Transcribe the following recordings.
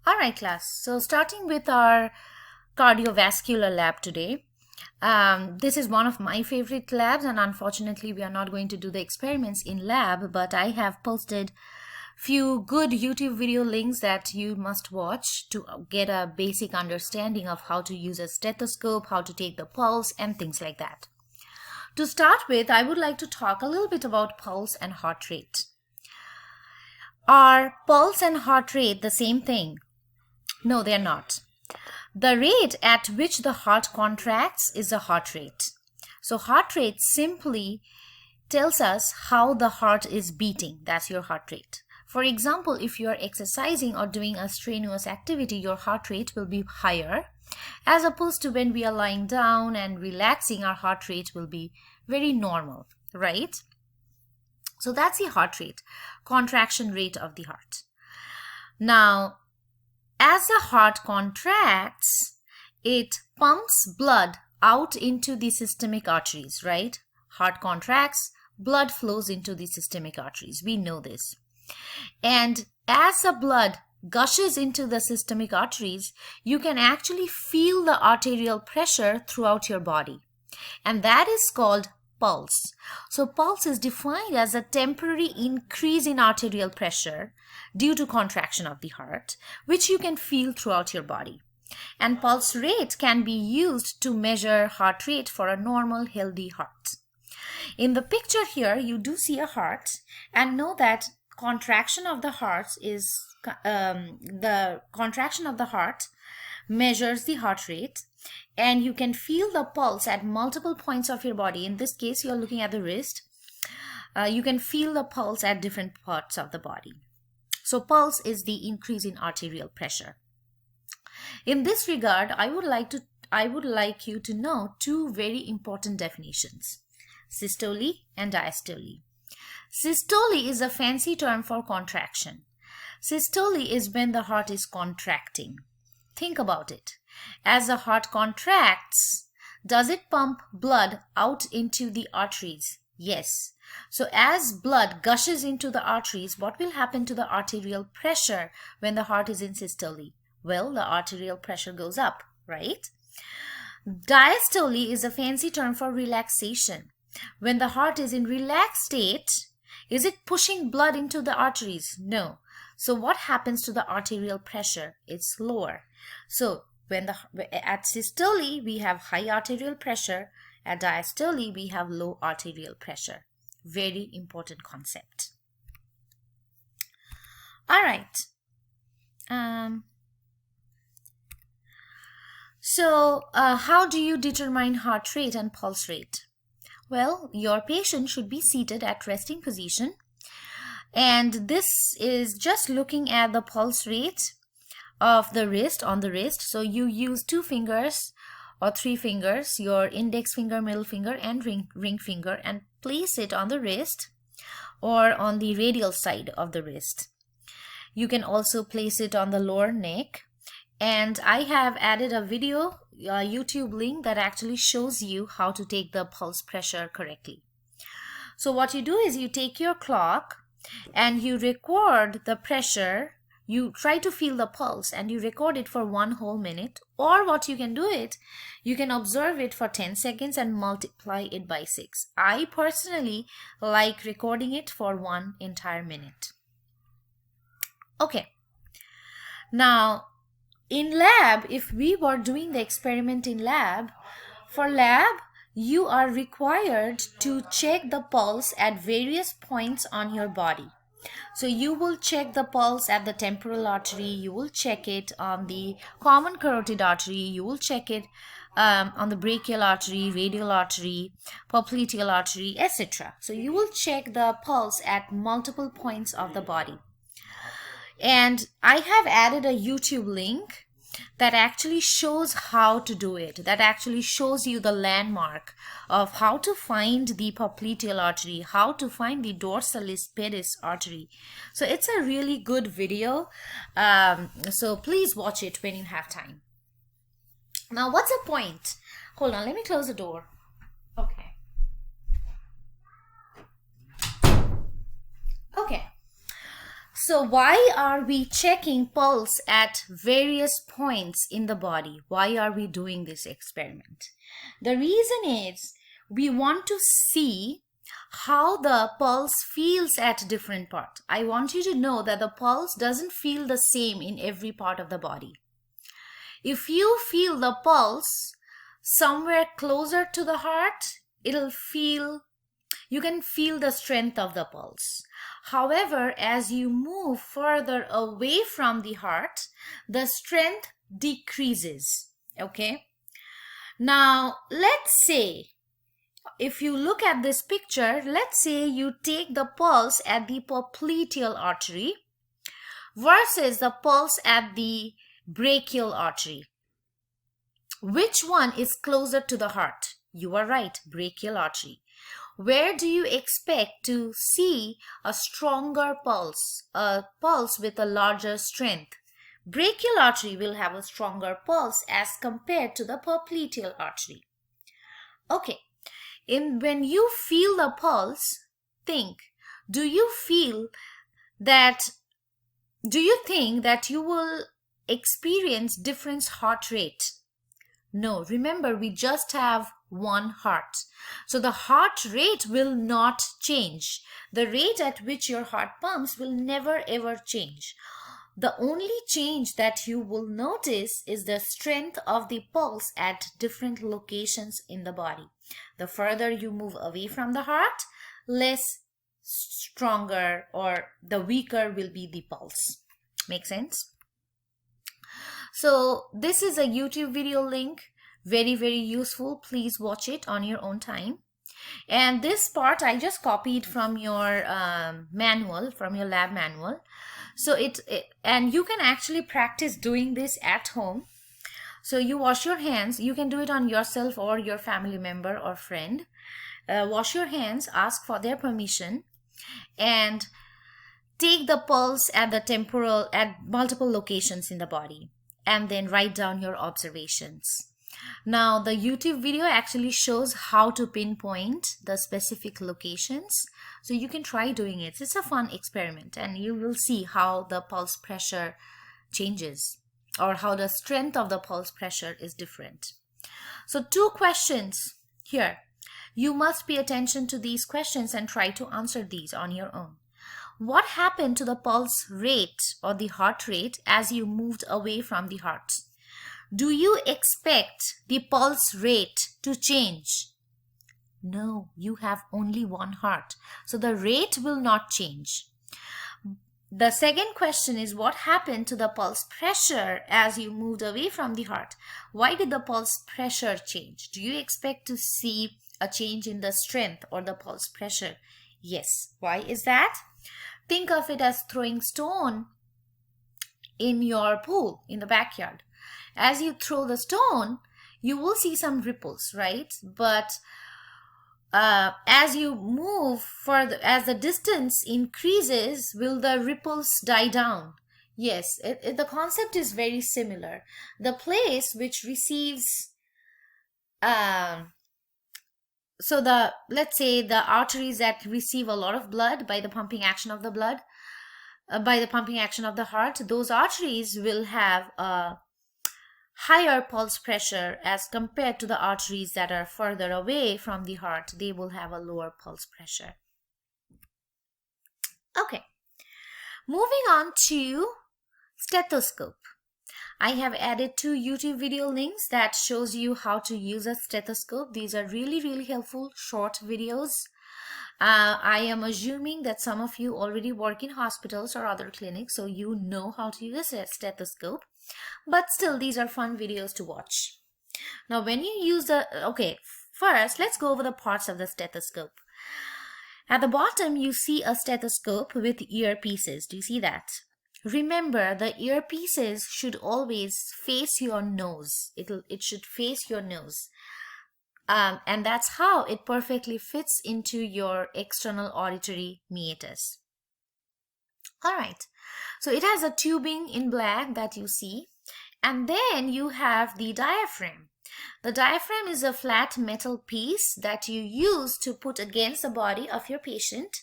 All right, class. So starting with our cardiovascular lab today. This is one of my favorite labs, and unfortunately we are not going to do the experiments in lab, but I have posted few good YouTube video links that you must watch to get a basic understanding of how to use a stethoscope, how to take the pulse, and things like that. To start with, I would like to talk a little bit about pulse and heart rate. Are pulse and heart rate the same thing? No, they're not. The rate at which the heart contracts is the heart rate. So heart rate simply tells us how the heart is beating. That's your heart rate. For example, if you are exercising or doing a strenuous activity, your heart rate will be higher, as opposed to when we are lying down and relaxing, our heart rate will be very normal, right? So that's the heart rate, contraction rate of the heart. Now, as the heart contracts, it pumps blood out into the systemic arteries, right? Heart contracts, blood flows into the systemic arteries. We know this. And as the blood gushes into the systemic arteries, you can actually feel the arterial pressure throughout your body. And that is called pulse. So pulse is defined as a temporary increase in arterial pressure due to contraction of the heart, which you can feel throughout your body. And pulse rate can be used to measure heart rate for a normal, healthy heart. In the picture here, you do see a heart, and know that contraction of the heart measures the heart rate, and you can feel the pulse at multiple points of your body. In this case, you're looking at the wrist. You can feel the pulse at different parts of the body. So pulse is the increase in arterial pressure. In this regard, I would like you to know two very important definitions: systole and diastole. Systole is a fancy term for contraction. Systole is when the heart is contracting. Think about it. As the heart contracts, does it pump blood out into the arteries? Yes. So as blood gushes into the arteries, what will happen to the arterial pressure when the heart is in systole? Well, the arterial pressure goes up, right? Diastole is a fancy term for relaxation. When the heart is in relaxed state, is it pushing blood into the arteries? No. So what happens to the arterial pressure? It's lower. So at systole, we have high arterial pressure. At diastole, we have low arterial pressure. Very important concept. All right. How do you determine heart rate and pulse rate? Well, your patient should be seated at resting position, and this is just looking at the pulse rate of the wrist, on the wrist. So you use 2 fingers or 3 fingers, your index finger, middle finger, and ring finger, and place it on the wrist or on the radial side of the wrist. You can also place it on the lower neck. And I have added a video, a YouTube link that actually shows you how to take the pulse pressure correctly. So what you do is you take your clock and you record the pressure. You try to feel the pulse and you record it for 1 whole minute. Or what you can do it, you can observe it for 10 seconds and multiply it by 6. I personally like recording it for 1 entire minute. Okay. Now, in lab, if we were doing the experiment in lab, for lab, you are required to check the pulse at various points on your body. So you will check the pulse at the temporal artery, you will check it on the common carotid artery, you will check it on the brachial artery, radial artery, popliteal artery, etc. So you will check the pulse at multiple points of the body. And I have added a YouTube link that actually shows how to do it, that actually shows you the landmark of how to find the popliteal artery, how to find the dorsalis pedis artery. So it's a really good video. So please watch it when you have time. Now, what's the point? Hold on, let me close the door. Okay. Okay. So why are we checking pulse at various points in the body? Why are we doing this experiment? The reason is we want to see how the pulse feels at different parts. I want you to know that the pulse doesn't feel the same in every part of the body. If you feel the pulse somewhere closer to the heart, you can feel the strength of the pulse. However, as you move further away from the heart, the strength decreases. Okay? Now, let's say, if you look at this picture, let's say you take the pulse at the popliteal artery versus the pulse at the brachial artery. Which one is closer to the heart? You are right, brachial artery. Where do you expect to see a stronger pulse, a pulse with a larger strength? Brachial artery will have a stronger pulse as compared to the popliteal artery. Okay, when you feel the pulse, think, do you think that you will experience different heart rate? No, remember, we just have one heart. So the heart rate will not change. The rate at which your heart pumps will never ever change. The only change that you will notice is the strength of the pulse at different locations in the body. The further you move away from the heart, less stronger or the weaker will be the pulse. Make sense? So this is a YouTube video link, very, very useful. Please watch it on your own time. And this part I just copied from your manual, from your lab manual. So and you can actually practice doing this at home. So you wash your hands. You can do it on yourself or your family member or friend. Wash your hands, ask for their permission, and take the pulse at multiple locations in the body, and then write down your observations. Now, the YouTube video actually shows how to pinpoint the specific locations. So you can try doing it. It's a fun experiment, and you will see how the pulse pressure changes, or how the strength of the pulse pressure is different. So 2 questions here. You must pay attention to these questions and try to answer these on your own. What happened to the pulse rate or the heart rate as you moved away from the heart? Do you expect the pulse rate to change? No, you have only one heart, so the rate will not change. The second question is, what happened to the pulse pressure as you moved away from the heart? Why did the pulse pressure change? Do you expect to see a change in the strength or the pulse pressure? Yes. Why is that? Think of it as throwing stone in your pool in the backyard. As you throw the stone, you will see some ripples, right? But as you move further, as the distance increases, will the ripples die down? Yes, the concept is very similar. The place which receives, let's say the arteries that receive a lot of blood by the pumping action of the blood, by the pumping action of the heart, those arteries will have a higher pulse pressure as compared to the arteries that are further away from the heart. They will have a lower pulse pressure. Okay, moving on to stethoscope. I have added 2 YouTube video links that shows you how to use a stethoscope. These are really, really helpful short videos. I am assuming that some of you already work in hospitals or other clinics, so you know how to use a stethoscope. But still, these are fun videos to watch. Now, when you use first, let's go over the parts of the stethoscope. At the bottom, you see a stethoscope with earpieces. Do you see that? Remember, the earpieces should always face your nose. It should face your nose. And that's how it perfectly fits into your external auditory meatus. All right. So it has a tubing in black that you see. And then you have the diaphragm. The diaphragm is a flat metal piece that you use to put against the body of your patient,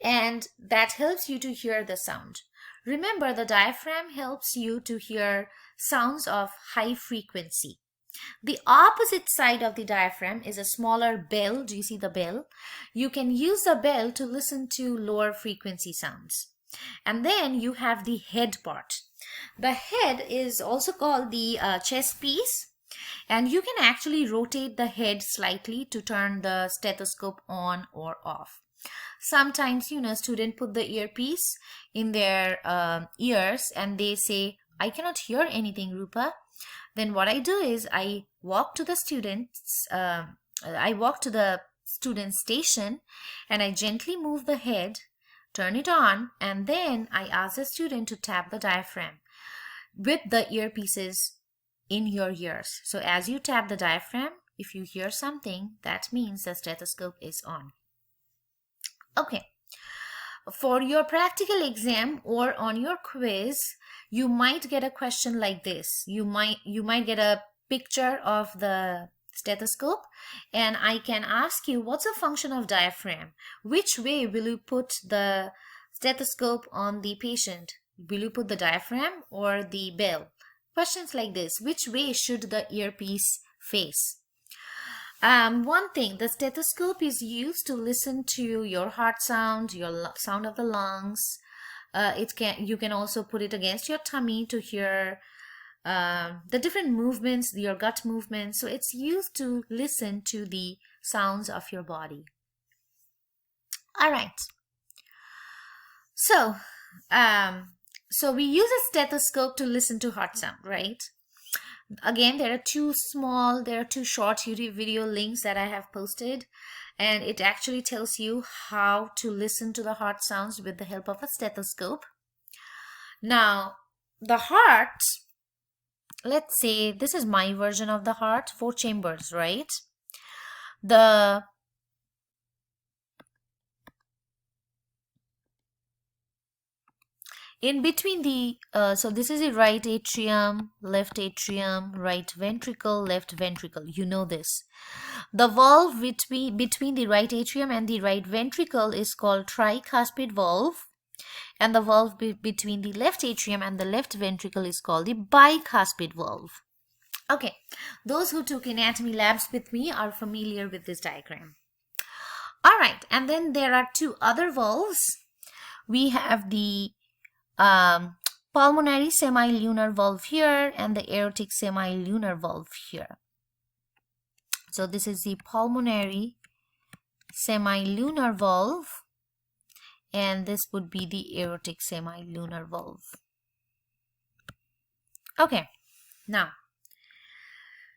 and that helps you to hear the sound. Remember, the diaphragm helps you to hear sounds of high frequency. The opposite side of the diaphragm is a smaller bell. Do you see the bell? You can use the bell to listen to lower frequency sounds. And then you have the head part. The head is also called the chest piece, and you can actually rotate the head slightly to turn the stethoscope on or off. Sometimes, students put the earpiece in their ears and they say, I cannot hear anything, Rupa. Then what I do is I walk to the student station and I gently move the head, turn it on, and then I ask the student to tap the diaphragm with the earpieces in your ears. So as you tap the diaphragm, if you hear something, that means the stethoscope is on. Okay. For your practical exam or on your quiz, you might get a question like this. You might get a picture of the stethoscope and I can ask you, what's the function of diaphragm? Which way will you put the stethoscope on the patient? Will you put the diaphragm or the bell? Questions like this. Which way should the earpiece face? One thing, the stethoscope is used to listen to your heart sound, your sound of the lungs. You can also put it against your tummy to hear the different movements, your gut movements. So it's used to listen to the sounds of your body. All right. So we use a stethoscope to listen to heart sound, right? Again, there are two short YouTube video links that I have posted, and it actually tells you how to listen to the heart sounds with the help of a stethoscope. Now, the heart, let's say this is my version of the heart, 4 chambers, right? In between the, so this is the right atrium, right ventricle, left ventricle. You know this. The valve between the right atrium and the right ventricle is called tricuspid valve. And the valve between the left atrium and the left ventricle is called the bicuspid valve. Okay, those who took anatomy labs with me are familiar with this diagram. All right, and then there are 2 other valves. We have the pulmonary semilunar valve here and the aortic semilunar valve here. So this is the pulmonary semilunar valve and this would be the aortic semilunar valve. Okay, now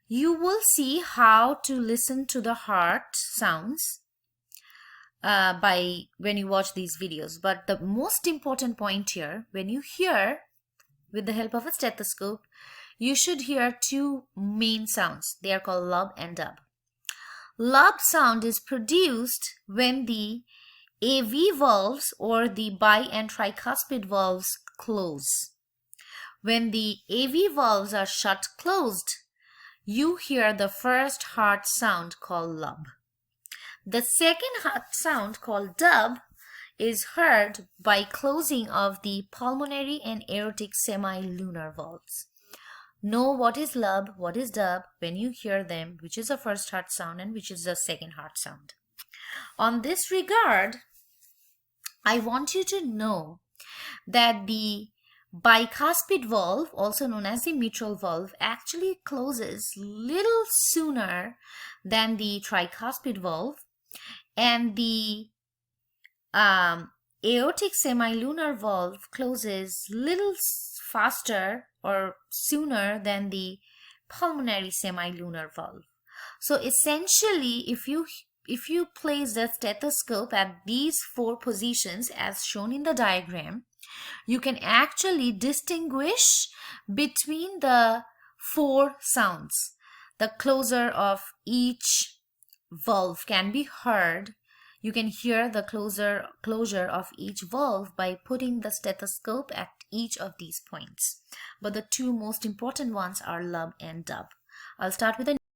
you will see how to listen to the heart sounds when you watch these videos. But the most important point here, when you hear with the help of a stethoscope, you should hear 2 main sounds. They are called lub and dub. Lub sound is produced when the AV valves or the bi and tricuspid valves close. When the AV valves are shut closed, you hear the first heart sound called lub. The second heart sound called dub is heard by closing of the pulmonary and aortic semilunar valves. Know what is lub, what is dub when you hear them, which is the first heart sound and which is the second heart sound. On this regard, I want you to know that the bicuspid valve, also known as the mitral valve, actually closes little sooner than the tricuspid valve, and the aortic semilunar valve closes little faster or sooner than the pulmonary semilunar valve. So essentially, if you place the stethoscope at these 4 positions as shown in the diagram, you can actually distinguish between the 4 sounds. The closure of each valve can be heard. You can hear the closure of each valve by putting the stethoscope at each of these points. But the 2 most important ones are lub and dub. I'll start with a